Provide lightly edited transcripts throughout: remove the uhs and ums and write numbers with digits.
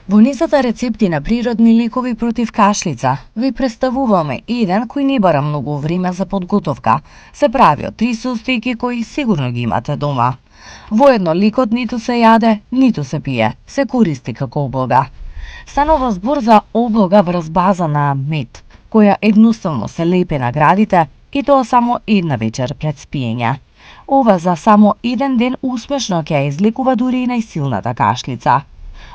Во низата рецепти на природни лекови против кашлица ви представуваме еден кој не бара многу време за подготовка. Се прави од 3 состојки кои сигурно ги имате дома. Воедно лекот ниту се јаде, ниту се пие, се користи како облога. Станува збор за облога врз база на мед, која едноставно се лепи на градите и тоа само една вечер пред спиење. Ова за само еден ден успешно ќе ја излекува дури и најсилната кашлица.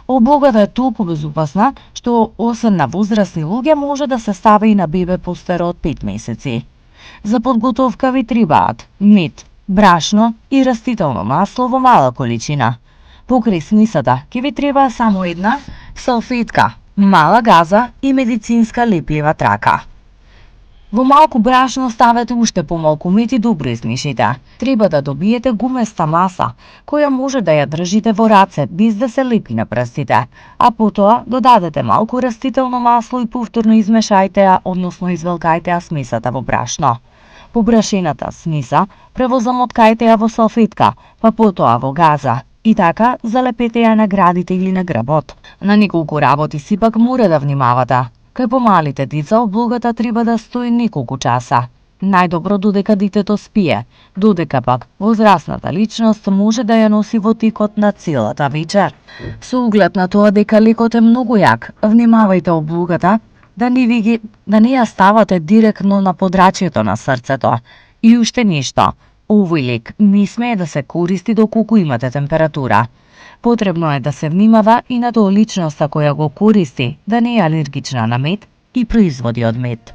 Облогата е толку безопасна што освен на возрасни луѓе може да се стави и на бебе постаро од 5 месеци. За подготовка ви требаат мед, брашно и растително масло во мала количина. Покрај смисата ќе ви треба само една салфетка, мала газа и медицинска леплива трака. Во малку брашно ставете уште помалку мед и добро измешите. Треба да добиете гуместа маса, која може да ја држите во раце без да се лепи на прстите, а потоа додадете малку растително масло и повторно измешајте ја, односно извелкајте ја смесата во брашно. Побрашената смеса превозамоткајте ја во салфетка, па потоа во газа. И така залепете ја на градите или на грбот. На неколку работи сепак мора да внимавате. Кај помалите деца облогата треба да стои неколку часа. Најдобро додека детето спие, додека пак возрасната личност може да ја носи во текот на целата вечер. Со оглед на тоа дека лекот е многу јак, внимавајте облогата да не ја ставате директно на подрачјето на срцето. И уште нешто, овој лек не смее да се користи доколку имате температура. Потребно е да се внимава и на тоа личноста која го користи да не е алергична на мед и производи од мед.